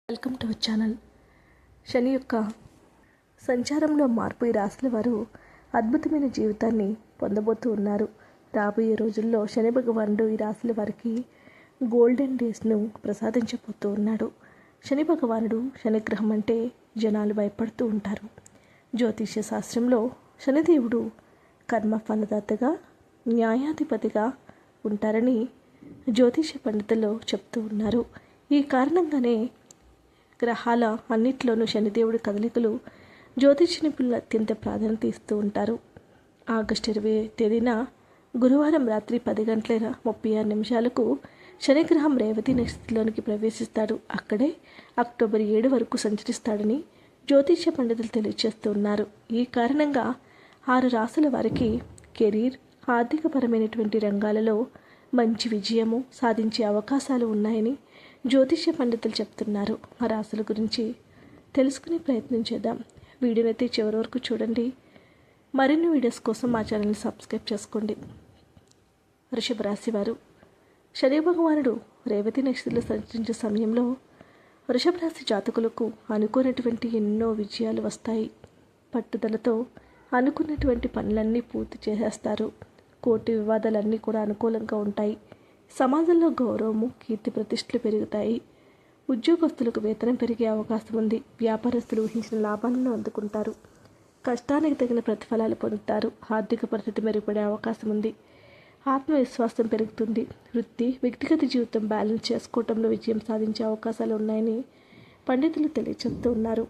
Welcome to our channel. శని యొక్క సంచారంలో మార్పు ఈ రాశుల వారు అద్భుతమైన జీవితాన్ని పొందబోతూ ఉన్నారు. రాబోయే రోజుల్లో శని భగవానుడు ఈ రాశుల వారికి గోల్డెన్ డేస్ను ప్రసాదించబోతూ ఉన్నాడు. శని భగవానుడు శనిగ్రహం అంటే జనాలు భయపడుతూ ఉంటారు. జ్యోతిష్య శాస్త్రంలో శనిదేవుడు కర్మ ఫలదాతగా న్యాయాధిపతిగా ఉంటారని జ్యోతిష్య పండితులు చెప్తూ ఉన్నారు. ఈ కారణంగానే గ్రహాల అన్నిట్లోనూ శనిదేవుడి కదలికలు జ్యోతిష నిపుణులు అత్యంత ప్రాధాన్యత ఇస్తూ ఉంటారు. ఆగస్టు 20 తేదీన గురువారం రాత్రి 10:36 శనిగ్రహం రేవతి నక్షత్రంలోనికి ప్రవేశిస్తాడు. అక్కడే అక్టోబర్ 7 వరకు సంచరిస్తాడని జ్యోతిష పండితులు తెలియజేస్తూ ఉన్నారు. ఈ కారణంగా 6 రాశుల వారికి కెరీర్, ఆర్థికపరమైనటువంటి రంగాలలో మంచి విజయము సాధించే అవకాశాలు ఉన్నాయని జ్యోతిష్య పండితులు చెప్తున్నారు. ఆ రాశుల గురించి తెలుసుకునే ప్రయత్నం చేద్దాం. వీడియోనైతే చివరి వరకు చూడండి. మరిన్ని వీడియోస్ కోసం మా ఛానల్ని సబ్స్క్రైబ్ చేసుకోండి. వృషభ రాశి వారు శని భగవానుడు రేవతి నక్షత్రంలో సంచరించే సమయంలో వృషభ రాశి జాతకులకు అనుకున్నటువంటి ఎన్నో విజయాలు వస్తాయి. పట్టుదలతో అనుకున్నటువంటి పనులన్నీ పూర్తి చేసేస్తారు. కోర్టు వివాదాలన్నీ కూడా అనుకూలంగా ఉంటాయి. సమాజంలో గౌరవము, కీర్తి ప్రతిష్టలు పెరుగుతాయి. ఉద్యోగస్తులకు వేతనం పెరిగే అవకాశం ఉంది. వ్యాపారస్తులు ఊహించిన లాభాలను అందుకుంటారు. కష్టానికి తగిన ప్రతిఫలాలు పొందుతారు. ఆర్థిక పరిస్థితి మెరుగుపడే అవకాశం ఉంది. ఆత్మవిశ్వాసం పెరుగుతుంది. వృత్తి, వ్యక్తిగత జీవితం బ్యాలెన్స్ చేసుకోవడంలో విజయం సాధించే అవకాశాలు ఉన్నాయని పండితులు తెలియజేస్తూ ఉన్నారు.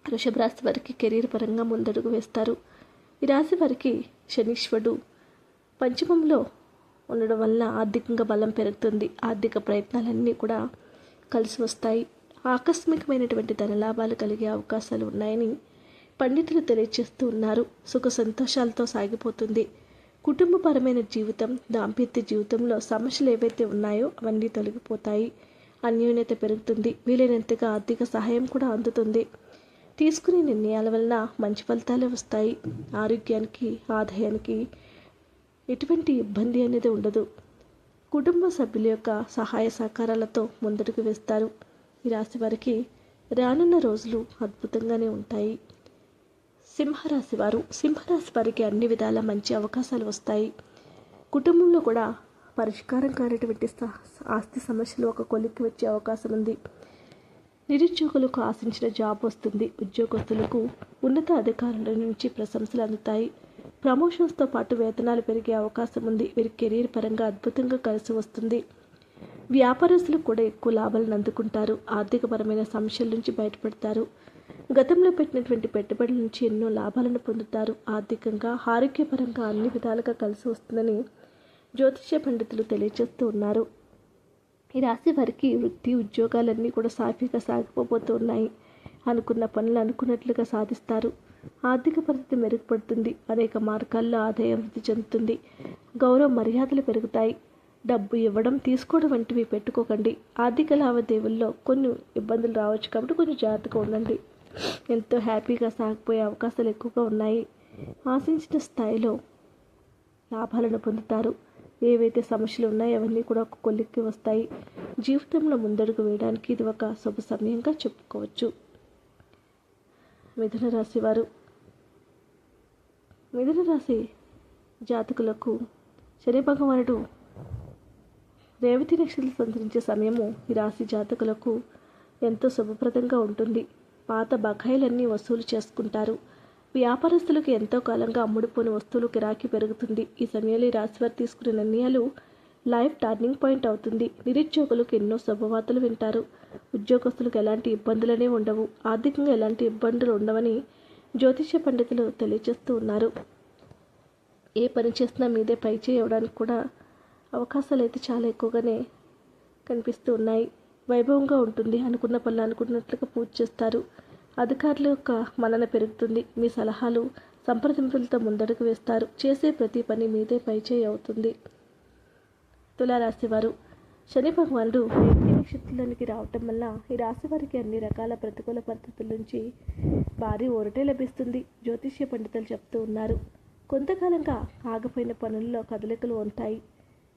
వృషభ రాశి వారికి కెరీర్ పరంగా ముందడుగు వేస్తారు. ఈ రాశి వారికి శనీశ్వరుడు పంచమంలో ఉండడం వల్ల ఆర్థికంగా బలం పెరుగుతుంది. ఆర్థిక ప్రయత్నాలన్నీ కూడా కలిసి వస్తాయి. ఆకస్మికమైనటువంటి ధనలాభాలు కలిగే అవకాశాలు ఉన్నాయని పండితులు తెలియజేస్తూ ఉన్నారు. సుఖ సంతోషాలతో సాగిపోతుంది. కుటుంబపరమైన జీవితం, దాంపత్య జీవితంలో సమస్యలు ఏవైతే ఉన్నాయో అవన్నీ తొలగిపోతాయి. అన్యోన్యత పెరుగుతుంది. వీలైనంతగా ఆర్థిక సహాయం కూడా అందుతుంది. తీసుకునే నిర్ణయాల వలన మంచి ఫలితాలు వస్తాయి. ఆరోగ్యానికి, ఆదాయానికి ఎటువంటి ఇబ్బంది అనేది ఉండదు. కుటుంబ సభ్యుల యొక్క సహాయ సహకారాలతో ముందడుగు వేస్తారు. ఈ రాశి వారికి రానున్న రోజులు అద్భుతంగానే ఉంటాయి. సింహరాశి వారికి అన్ని విధాల మంచి అవకాశాలు వస్తాయి. కుటుంబంలో కూడా పరిష్కారం కానిటువంటి ఆస్తి సమస్యలు ఒక కొలిక్కి వచ్చే అవకాశం ఉంది. నిరుద్యోగులకు ఆశించిన జాబ్ వస్తుంది. ఉద్యోగస్తులకు ఉన్నత అధికారుల నుంచి ప్రశంసలు అందుతాయి. ప్రమోషన్స్తో పాటు వేతనాలు పెరిగే అవకాశం ఉంది. వీరి కెరీర్ పరంగా అద్భుతంగా కలిసి వస్తుంది. వ్యాపారస్తులు కూడా ఎక్కువ లాభాలను అందుకుంటారు. ఆర్థికపరమైన సమస్యల నుంచి బయటపడతారు. గతంలో పెట్టినటువంటి పెట్టుబడుల నుంచి ఎన్నో లాభాలను పొందుతారు. ఆర్థికంగా, ఆరోగ్యపరంగా అన్ని విధాలుగా కలిసి వస్తుందని జ్యోతిష్య పండితులు తెలియజేస్తూ ఉన్నారు. ఈ రాశి వారికి వృత్తి, ఉద్యోగాలన్నీ కూడా సాఫీగా సాగిపోతూ ఉన్నాయి. అనుకున్న పనులు అనుకున్నట్లుగా సాధిస్తారు. ఆర్థిక పరిస్థితి మెరుగుపడుతుంది. అనేక మార్గాల్లో ఆదాయం వృద్ధి చెందుతుంది. గౌరవ మర్యాదలు పెరుగుతాయి. డబ్బు ఇవ్వడం, తీసుకోవడం వంటివి పెట్టుకోకండి. ఆర్థిక లావాదేవీల్లో కొన్ని ఇబ్బందులు రావచ్చు కాబట్టి కొంచెం జాగ్రత్తగా ఉండండి. ఎంతో హ్యాపీగా సాగిపోయే అవకాశాలు ఎక్కువగా ఉన్నాయి. ఆశించిన స్థాయిలో లాభాలను పొందుతారు. ఏవైతే సమస్యలు ఉన్నాయో అవన్నీ కూడా ఒక కొలిక్కి వస్తాయి. జీవితంలో ముందడుగు వేయడానికి ఇది ఒక శుభ సమయంగా చెప్పుకోవచ్చు. మిథున రాశి జాతకులకు శని భగవానుడు రేవతి నక్షత్రం సంచరించే సమయము ఈ రాశి జాతకులకు ఎంతో శుభప్రదంగా ఉంటుంది. పాత బకాయిలన్నీ వసూలు చేసుకుంటారు. వ్యాపారస్తులకు ఎంతో కాలంగా అమ్ముడుపోని వస్తువులు గిరాకీ పెరుగుతుంది. ఈ సమయంలో ఈ రాశి వారు తీసుకునే నిర్ణయాలు లైఫ్ టర్నింగ్ పాయింట్ అవుతుంది. నిరుద్యోగులకు ఎన్నో శుభవార్తలు వింటారు. ఉద్యోగస్తులకు ఎలాంటి ఇబ్బందులనే ఉండవు. ఆర్థికంగా ఎలాంటి ఇబ్బందులు ఉండవని జ్యోతిష్య పండితులు తెలియజేస్తూ ఉన్నారు. ఏ పని చేసినా మీదే పై చేయడానికి కూడా అవకాశాలు అయితే చాలా ఎక్కువగానే కనిపిస్తూ ఉన్నాయి. వైభవంగా ఉంటుంది. అనుకున్న పనులు అనుకున్నట్లుగా పూర్తి చేస్తారు. అధికారుల యొక్క మన్నన పెరుగుతుంది. మీ సలహాలు, సంప్రదింపులతో ముందడుగు వేస్తారు. చేసే ప్రతి పని మీదే పై చేయి అవుతుంది. తులారాశి వారు శని భగవానుడు రేవతి నక్షత్రంలోనికి రావటం వల్ల ఈ రాశి వారికి అన్ని రకాల ప్రతికూల పరిస్థితుల నుంచి భారీ ఊరటే లభిస్తుంది. జ్యోతిష్య పండితులు చెప్తూ ఉన్నారు. కొంతకాలంగా ఆగిపోయిన పనుల్లో కదలికలు ఉంటాయి.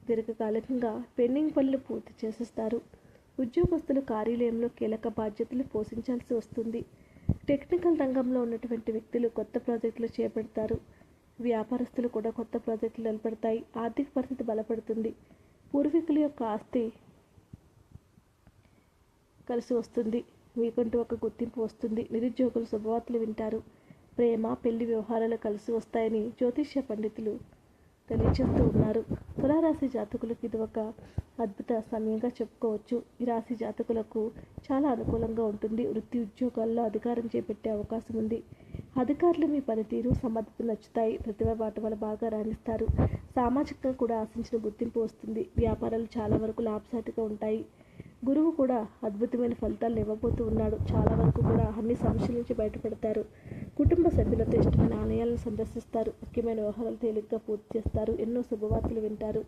దీర్ఘకాలికంగా పెండింగ్ పనులు పూర్తి చేసేస్తారు. ఉద్యోగస్తులు కార్యాలయంలో కీలక బాధ్యతలు పోషించాల్సి వస్తుంది. టెక్నికల్ రంగంలో ఉన్నటువంటి వ్యక్తులు కొత్త ప్రాజెక్టులు చేపడతారు. వ్యాపారస్తులు కూడా కొత్త ప్రాజెక్టులు నిలబడతాయి. ఆర్థిక పరిస్థితి బలపడుతుంది. పూర్వీకుల యొక్క ఆస్తి కలిసి వస్తుంది. మీకంటూ ఒక గుర్తింపు వస్తుంది. నిరుద్యోగులు శుభవార్తలు వింటారు. ప్రేమ, పెళ్లి వ్యవహారాలు కలిసి వస్తాయని జ్యోతిష్య పండితులు తెలియజేస్తూ ఉన్నారు. తులారాశి జాతకులకు ఇది ఒక అద్భుత సమయంగా చెప్పుకోవచ్చు. ఈ రాశి జాతకులకు చాలా అనుకూలంగా ఉంటుంది. వృత్తి ఉద్యోగాల్లో అధికారం చేపట్టే అవకాశం ఉంది. అధికారులు మీ పనితీరు, సమర్థత నచ్చుతాయి. ప్రతిభ వాటి వల్ల బాగా రాణిస్తారు. సామాజికంగా కూడా ఆశించిన గుర్తింపు వస్తుంది. వ్యాపారాలు చాలా వరకు లాభసాటిగా ఉంటాయి. గురువు కూడా అద్భుతమైన ఫలితాలను ఇవ్వబోతూ ఉన్నాడు. చాలా వరకు కూడా అన్ని సమస్యల నుంచి బయటపడతారు. కుటుంబ సభ్యులతో ఇష్టమైన ఆలయాలను సందర్శిస్తారు. ముఖ్యమైన వ్యవహారాలు తేలిగ్గా పూర్తి చేస్తారు. ఎన్నో శుభవార్తలు వింటారు.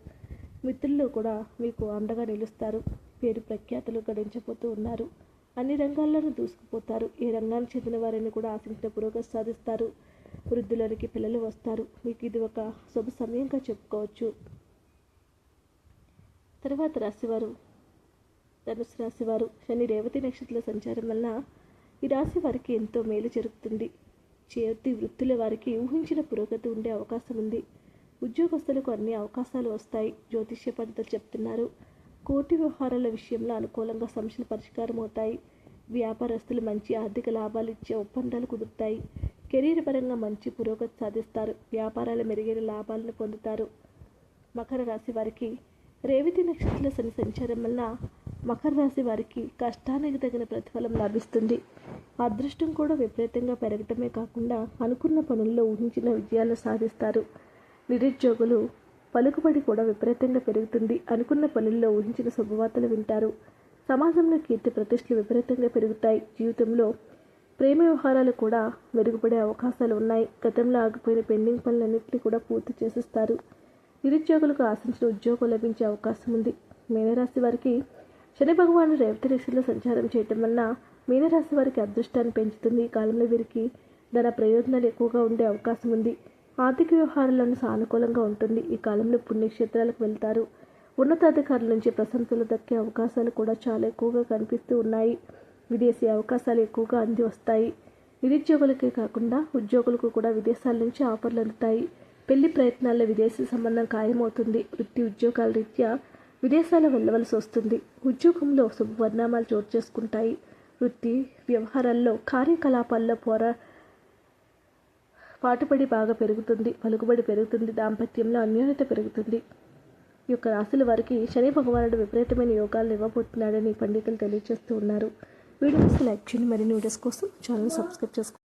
మిత్రులు కూడా మీకు అండగా నిలుస్తారు. పేరు ప్రఖ్యాతులు గడించబోతూ ఉన్నారు. అన్ని రంగాల్లోనూ దూసుకుపోతారు. ఏ రంగానికి చెందిన వారిని కూడా ఆశించిన పురోగతి సాధిస్తారు. వృద్ధులకి పిల్లలు వస్తారు. మీకు ఇది ఒక శుభ సమయంగా చెప్పుకోవచ్చు. తర్వాత రాశివారు ధనుసు రాశివారు. శని రేవతి నక్షత్ర సంచారం వలన ఈ రాశి వారికి ఎంతో మేలు జరుగుతుంది. చేతి వృత్తుల వారికి ఊహించిన పురోగతి ఉండే అవకాశం ఉంది. ఉద్యోగస్తులకు అన్ని అవకాశాలు వస్తాయి. జ్యోతిష్య పండితులు చెప్తున్నారు. కోటి వ్యవహారాల విషయంలో అనుకూలంగా సమస్యలు పరిష్కారం అవుతాయి. వ్యాపారస్తులు మంచి ఆర్థిక లాభాలు ఇచ్చే ఒప్పందాలు కుదురుతాయి. కెరీర్ పరంగా మంచి పురోగతి సాధిస్తారు. వ్యాపారాల మెరుగైన లాభాలను పొందుతారు. మకర రాశి వారికి రేవతి నక్షత్ర శని సంచారం వలన మకర రాశి వారికి కష్టానికి తగిన ప్రతిఫలం లభిస్తుంది. అదృష్టం కూడా విపరీతంగా పెరగటమే కాకుండా అనుకున్న పనుల్లో ఊహించిన విజయాలు సాధిస్తారు. నిరుద్యోగులు పలుకుబడి కూడా విపరీతంగా పెరుగుతుంది. అనుకున్న పనుల్లో ఊహించిన శుభవార్తలు వింటారు. సమాజంలో కీర్తి ప్రతిష్టలు విపరీతంగా పెరుగుతాయి. జీవితంలో ప్రేమ వ్యవహారాలు కూడా మెరుగుపడే అవకాశాలు ఉన్నాయి. గతంలో ఆగిపోయిన పెండింగ్ పనులన్నింటినీ కూడా పూర్తి చేసిస్తారు. నిరుద్యోగులకు ఆశించిన ఉద్యోగం లభించే అవకాశం ఉంది. మీనరాశి వారికి శని భగవానుడు రేవతి నక్షత్రంలో సంచారం చేయటం వలన మీనరాశి వారికి అదృష్టాన్ని పెంచుతుంది. ఈ కాలంలో వీరికి ధన ప్రయోజనాలు ఎక్కువగా ఉండే అవకాశం ఉంది. ఆర్థిక వ్యవహారాలను సానుకూలంగా ఉంటుంది. ఈ కాలంలో పుణ్యక్షేత్రాలకు వెళ్తారు. ఉన్నతాధికారుల నుంచి ప్రశంసలు దక్కే అవకాశాలు కూడా చాలా ఎక్కువగా కనిపిస్తూ ఉన్నాయి. విదేశీ అవకాశాలు ఎక్కువగా అంది వస్తాయి. నిరుద్యోగులకే కాకుండా ఉద్యోగులకు కూడా విదేశాల నుంచి ఆఫర్లు అందుతాయి. పెళ్లి ప్రయత్నాల్లో విదేశీ సంబంధం ఖాయమవుతుంది. వృత్తి ఉద్యోగాల రీత్యా విదేశాలు వెళ్ళవలసి వస్తుంది. ఉద్యోగంలో శుభపరిణామాలు చోటు చేసుకుంటాయి. వృత్తి వ్యవహారాల్లో కార్యకలాపాల్లో పాటుపడి బాగా పెరుగుతుంది. పలుకుబడి పెరుగుతుంది. దాంపత్యంలో అన్యోన్యత పెరుగుతుంది. ఈ యొక్క రాశుల వారికి శని భగవానుడు విపరీతమైన యోగాలను ఇవ్వబోతున్నాడని పండితులు తెలియజేస్తూ ఉన్నారు. వీడియోస్ లైక్ చేయండి. మరిన్ని వీడియోస్ కోసం ఛానల్ సబ్స్క్రైబ్ చేసుకోండి.